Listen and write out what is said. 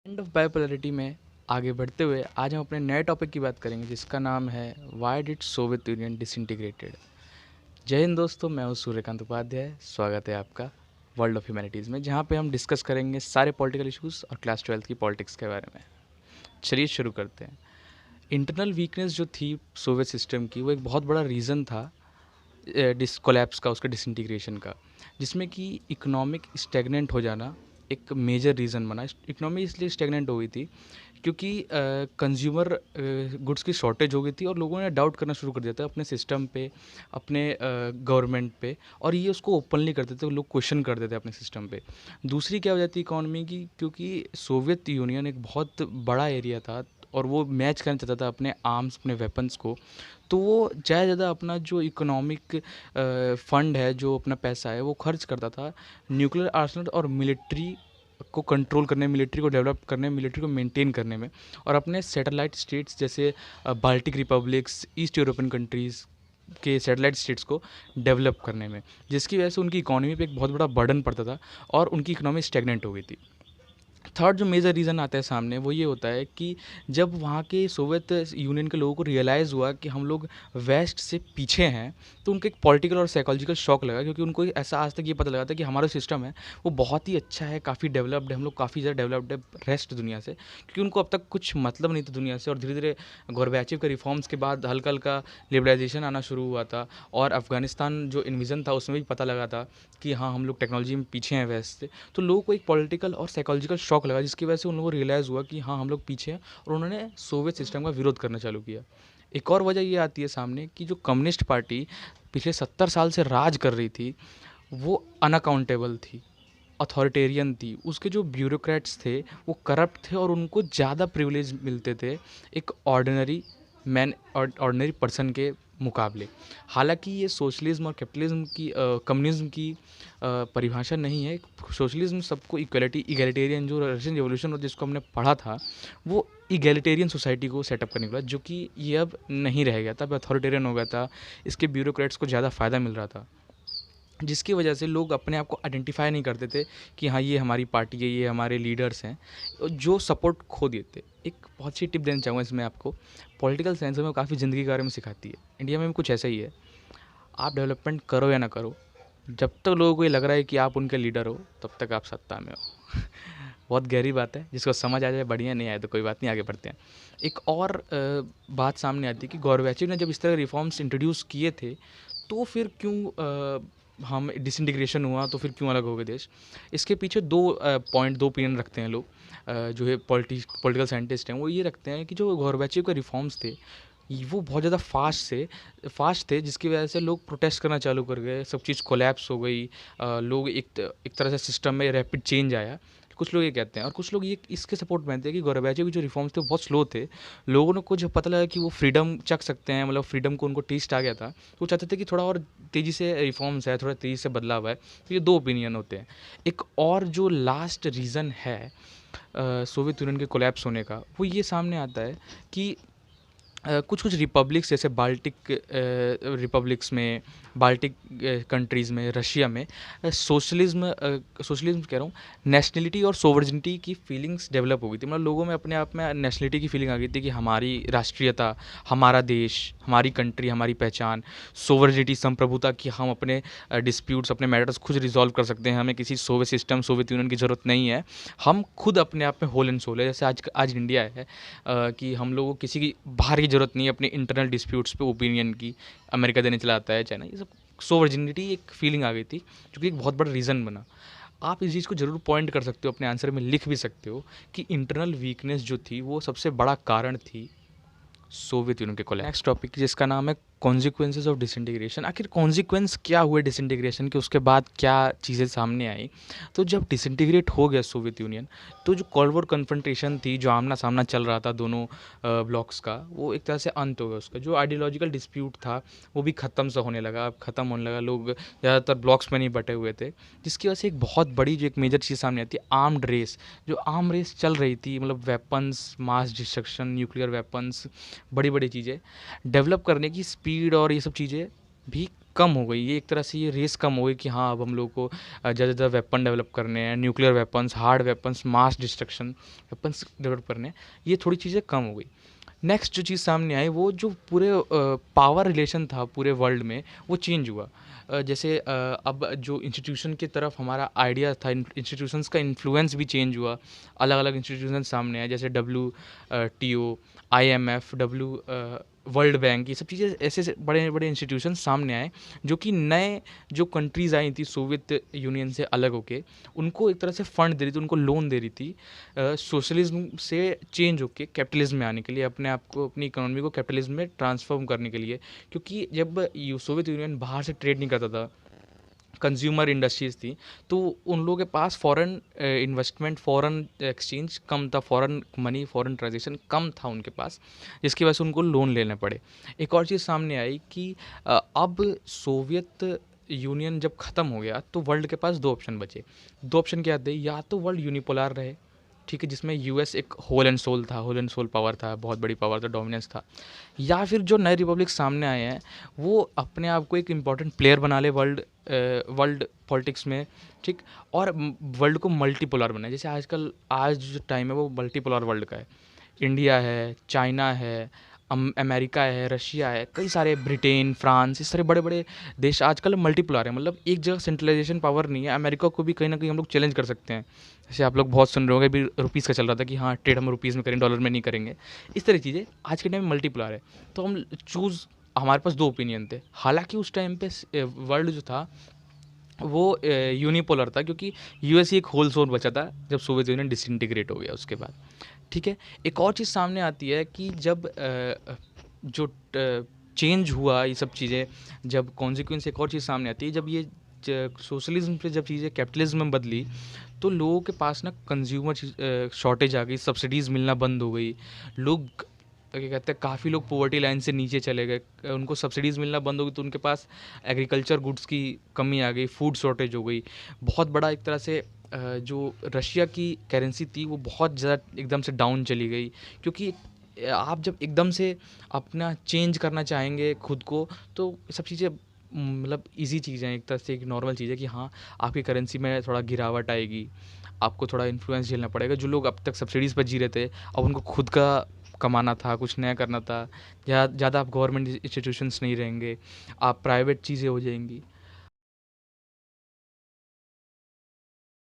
End of बायोपोलैरिटी में आगे बढ़ते हुए आज हम अपने नए टॉपिक की बात करेंगे जिसका नाम है why did Soviet union disintegrated. जय हिंद दोस्तों, मैं हूँ सूर्यकांत उपाध्याय। स्वागत है आपका वर्ल्ड ऑफ ह्यूमैनिटीज़ में, जहाँ पे हम डिस्कस करेंगे सारे पॉलिटिकल इश्यूज़ और क्लास 12th की पॉलिटिक्स के बारे में। चलिए शुरू करते हैं। इंटरनल वीकनेस जो थी सोवियत सिस्टम की, वो एक बहुत बड़ा रीज़न था कोलैप्स का, उसका डिसइंटीग्रेशन का, जिसमें कि इकोनॉमिक स्टेगनेंट हो जाना एक मेजर रीज़न बना। इकोनॉमी इसलिए स्टेगनेंट हो गई थी क्योंकि कंज्यूमर गुड्स की शॉर्टेज हो गई थी और लोगों ने डाउट करना शुरू कर दिया था अपने सिस्टम पे, अपने गवर्नमेंट पे, और ये उसको ओपनली करते थे, लोग क्वेश्चन करते थे अपने सिस्टम पे। दूसरी क्या वजह थी इकोनॉमी की, क्योंकि सोवियत यूनियन एक बहुत बड़ा एरिया था और वो मैच करना चाहता था अपने आर्म्स, अपने वेपन्स को। तो वो ज़्यादा ज़्यादा अपना जो इकोनॉमिक फंड है, जो अपना पैसा है, वो खर्च करता था न्यूक्लियर आर्सेनल और मिलिट्री को कंट्रोल करने, मिलिट्री को डेवलप करने, मिलिट्री को मेंटेन करने में, और अपने सैटेलाइट स्टेट्स जैसे Baltic republics, east European countries के सैटेलाइट स्टेट्स को डेवलप करने में, जिसकी वजह से उनकी इकोनॉमी पे एक बहुत बड़ा बर्डन पड़ता था और उनकी इकोनॉमी स्टेगनेंट हो गई थी। थर्ड जो मेजर रीज़न आता है सामने, वो ये होता है कि जब वहाँ के सोवियत यूनियन के लोगों को रियलाइज़ हुआ कि हम लोग वेस्ट से पीछे हैं, तो उनको एक पॉलिटिकल और साइकोलॉजिकल शॉक लगा, क्योंकि उनको ऐसा आज तक ये पता लगा था कि हमारा सिस्टम है वो बहुत ही अच्छा है, काफ़ी डेवलप्ड है, हम लोग काफ़ी ज़्यादा डेवलप्ड है रेस्ट दुनिया से, क्योंकि उनको अब तक कुछ मतलब नहीं था दुनिया से। और धीरे धीरे गोरबैचेव के रिफॉर्म्स के बाद हल्का हल्का लिबरलाइजेशन आना शुरू हुआ था, और अफगानिस्तान जो इन्विजन था उसमें भी पता लगा था कि हाँ, हम लोग टेक्नोलॉजी में पीछे हैं वेस्ट से। तो लोगों को एक पॉलिटिकल और साइकोलॉजिकल शॉक लगा, जिसकी वजह से उन लोगों को रियलाइज़ हुआ कि हाँ, हम लोग पीछे हैं, और उन्होंने सोवियत सिस्टम का विरोध करना चालू किया। एक और वजह ये आती है सामने कि जो कम्युनिस्ट पार्टी पिछले 70 साल से राज कर रही थी, वो अनअकाउंटेबल थी, अथॉरिटेरियन थी। उसके जो ब्यूरोक्रेट्स थे वो करप्ट थे और उनको ज़्यादा प्रिविलेज मिलते थे एक ऑर्डिनरी मैन और ऑर्डिनरी पर्सन के मुकाबले। हालांकि ये सोशलिज्म और कैपिटलिज्म की कम्युनिज्म की परिभाषा नहीं है। सोशलिज्म सबको इक्वलिटी, इगैलिटेरियन, जो रशियन रिवॉल्यूशन और जिसको हमने पढ़ा था, वो इगैलिटेरियन सोसाइटी को सेटअप करने के बाद, जो कि ये अब नहीं रह गया था, अब अथॉरिटेरियन हो गया था। इसके ब्यूरोक्रेट्स को ज़्यादा फ़ायदा मिल रहा था, जिसकी वजह से लोग अपने आप को आइडेंटिफाई नहीं करते थे कि हाँ, ये हमारी पार्टी है, ये हमारे लीडर्स हैं, जो सपोर्ट खो देते। एक बहुत सी टिप देना चाहूँगा इसमें आपको। पॉलिटिकल साइंस में काफ़ी ज़िंदगी के बारे में सिखाती है। इंडिया में भी कुछ ऐसा ही है। आप डेवलपमेंट करो या ना करो, जब तक लोगों को ये लग रहा है कि आप उनके लीडर हो, तब तक आप सत्ता में हो। बहुत गहरी बात है, जिसको समझ आ जाए बढ़िया, नहीं आए तो कोई बात नहीं, आगे बढ़ते हैं। एक और बात सामने आती है कि गोरबैचेव ने जब इस तरह रिफॉर्म्स इंट्रोड्यूस किए थे, तो फिर क्यों हम डिसइंटीग्रेशन हुआ, तो फिर क्यों अलग हो गए देश। इसके पीछे दो ओपिनियन रखते हैं लोग। जो है पॉलिटिकल साइंटिस्ट हैं, वो ये रखते हैं कि जो गोरबैचेव के रिफॉर्म्स थे, वो बहुत ज़्यादा फास्ट थे, जिसकी वजह से लोग प्रोटेस्ट करना चालू कर गए, सब चीज़ कोलैप्स हो गई। लोग एक तरह से सिस्टम में रैपिड चेंज आया। कुछ लोग ये कहते हैं, और कुछ लोग ये इसके सपोर्ट में थे कि गोरबैचेव के जो रिफॉर्म्स थे वो बहुत स्लो थे। लोगों को जब पता लगा कि वो फ्रीडम चख सकते हैं, मतलब फ्रीडम को उनको टेस्ट आ गया था, तो वो चाहते थे कि थोड़ा और तेज़ी से रिफॉर्म्स है, थोड़ा तेज़ी से बदलाव है। तो ये दो ओपिनियन होते हैं। एक और जो लास्ट रीज़न है सोवियत यूनियन के कोलैप्स होने का, वो ये सामने आता है कि कुछ कुछ रिपब्लिक्स, जैसे बाल्टिक रिपब्लिक्स में, बाल्टिक कंट्रीज़ में, रशिया में सोशलिज्म कह रहा हूँ, नेशनलिटी और सोवर्जिनिटी की फीलिंग्स डेवलप हो गई थी। मतलब लोगों में अपने आप में नेशनलिटी की फीलिंग आ गई थी कि हमारी राष्ट्रीयता, हमारा देश, हमारी कंट्री, हमारी पहचान। सोवर्जिनिटी, संप्रभुता, कि हम अपने डिस्प्यूट्स, अपने मैटर्स खुद रिजॉल्व कर सकते हैं, हमें किसी सोवियत सिस्टम, सोवियत यूनियन की ज़रूरत नहीं है। हम खुद अपने आप में होल एंड सोल है, जैसे आज इंडिया है, कि हम लोगों को किसी की बाहर की ज़रूरत नहीं है अपने इंटरनल डिस्प्यूट्स पे ओपिनियन की। अमेरिका देने चला आता है, चाइना, ये सब। सो वर्जिनिटी एक फीलिंग आ गई थी, जो कि एक बहुत बड़ा रीज़न बना। आप इस चीज़ को ज़रूर पॉइंट कर सकते हो, अपने आंसर में लिख भी सकते हो कि इंटरनल वीकनेस जो थी, वो सबसे बड़ा कारण थी सोवियत यूनियन के कोलैप्स। नेक्स्ट टॉपिक जिसका नाम है कॉन्सिक्वेंसेज ऑफ डिसइंटीग्रेशन। आखिर कॉन्सिक्वेंस क्या हुए डिसइंटीग्रेशन के, उसके बाद क्या चीज़ें सामने आई। तो जब डिसइंटीग्रेट हो गया सोवियत यूनियन, तो जो कोल्ड वॉर कन्फ्रंटेशन थी, जो आमना सामना चल रहा था दोनों ब्लॉक्स का, वो एक तरह से अंत हो गया उसका। जो आइडियोलॉजिकल डिस्प्यूट था, वो भी ख़त्म सा होने लगा, अब ख़त्म होने लगा। लोग ज़्यादातर ब्लॉक्स में नहीं बटे हुए थे, जिसकी वजह से एक बहुत बड़ी जो एक मेजर चीज़ सामने आती है, आर्म्ड रेस। जो आर्म रेस चल रही थी, मतलब weapons, mass destruction, nuclear weapons, बड़ी बड़ी चीज़ें डेवलप करने की स्पीड और ये सब चीज़ें भी कम हो गई, ये एक तरह से ये रेस कम हो गई कि हाँ अब हम लोग को ज़्यादा ज़्यादा वेपन डेवलप करने हैं, nuclear weapons, hard weapons, mass destruction weapons develop करने हैं, ये थोड़ी चीज़ें कम हो गई। नेक्स्ट जो चीज़ सामने आई वो जो पूरे पावर रिलेशन था पूरे वर्ल्ड में वो चेंज हुआ। जैसे अब जो इंस्टीट्यूशन की तरफ हमारा आइडिया था, इंस्टीट्यूशंस का इन्फ्लुएंस भी चेंज हुआ। अलग अलग इंस्टीट्यूशन सामने आए, जैसे WTO, IMF, वर्ल्ड बैंक, ये सब चीज़ें ऐसे ऐसे बड़े बड़े इंस्टीट्यूशन सामने आए जो कि नए जो कंट्रीज़ आई थी सोवियत यूनियन से अलग होके, उनको एक तरह से फंड दे रही थी, उनको लोन दे रही थी सोशलिज्म से चेंज होके कैपिटलिज्म में आने के लिए, अपने आप को, अपनी इकोनॉमी को कैपिटलिज्म में ट्रांसफॉर्म करने के लिए। क्योंकि जब सोवियत यूनियन बाहर से ट्रेड नहीं करता था, कंज्यूमर इंडस्ट्रीज़ थी, तो उन लोगों के पास फॉरेन इन्वेस्टमेंट, फॉरेन एक्सचेंज कम था, फॉरेन मनी, फॉरेन ट्रांजेक्शन कम था उनके पास, जिसकी वजह से उनको लोन लेने पड़े। एक और चीज़ सामने आई कि अब सोवियत यूनियन जब ख़त्म हो गया तो वर्ल्ड के पास दो ऑप्शन बचे। दो ऑप्शन क्या थे, या तो वर्ल्ड यूनिपोलर रहे, ठीक है, जिसमें US एक होल एंड सोल था, होल एंड सोल पावर था, बहुत बड़ी पावर था, डोमिनेंस था। या फिर जो नए रिपब्लिक सामने आए हैं वो अपने आप को एक इम्पॉर्टेंट प्लेयर बना ले वर्ल्ड पॉलिटिक्स में, ठीक, और वर्ल्ड को मल्टीपोलर बनाए। जैसे आजकल आज जो टाइम है वो मल्टीपोलर वर्ल्ड का है। इंडिया है, चाइना है, अमेरिका है, रशिया है, कई सारे, ब्रिटेन, फ्रांस, इस तरह बड़े बड़े देश आजकल मल्टीपोलर है। मतलब एक जगह सेंट्रलाइजेशन पावर नहीं है। अमेरिका को भी कहीं ना कहीं हम लोग चैलेंज कर सकते हैं। जैसे आप लोग बहुत सुन रहे होंगे, अभी रुपीज़ का चल रहा था कि हाँ ट्रेड हम रुपीज़ में करें, डॉलर में नहीं करेंगे। इस तरह की चीज़ें आज के टाइम में मल्टीपोलर है। तो हम चूज़, हमारे पास दो ओपिनियन थे। हालांकि उस टाइम पे वर्ल्ड जो था वो यूनिपोलर था, क्योंकि US ही एक होल सोल बचा था जब सोवियत यूनियन डिसइंटीग्रेट हो गया उसके बाद, ठीक है। एक और चीज़ सामने आती है कि जब जो चेंज हुआ ये सब चीज़ें, जब कॉन्सिक्वेंस, एक और चीज़ सामने आती है, जब ये सोशलिज्म से जब चीज़ें कैपिटलिज्म में बदली, तो लोगों के पास ना कंज्यूमर शॉर्टेज आ गई, सब्सिडीज़ मिलना बंद हो गई। लोग क्या कहते हैं, काफ़ी लोग पॉवर्टी लाइन से नीचे चले गए, उनको सब्सिडीज़ मिलना बंद हो गई, तो उनके पास एग्रीकल्चर गुड्स की कमी आ गई, फूड शॉर्टेज हो गई। बहुत बड़ा एक तरह से जो रशिया की करेंसी थी वो बहुत ज़्यादा एकदम से डाउन चली गई, क्योंकि आप जब एकदम से अपना चेंज करना चाहेंगे खुद को, तो ये सब चीज़ें मतलब इजी चीज़ें हैं, एक तरह से एक नॉर्मल चीज़ है कि हाँ आपकी करेंसी में थोड़ा गिरावट आएगी, आपको थोड़ा इन्फ्लुएंस झेलना पड़ेगा। जो लोग अब तक सब्सिडीज़ पर जी रहे थे, अब उनको खुद का कमाना था, कुछ नया करना था, या ज़्यादा आप गवर्नमेंट इंस्टीट्यूशंस नहीं रहेंगे, आप प्राइवेट चीज़ें हो जाएंगी।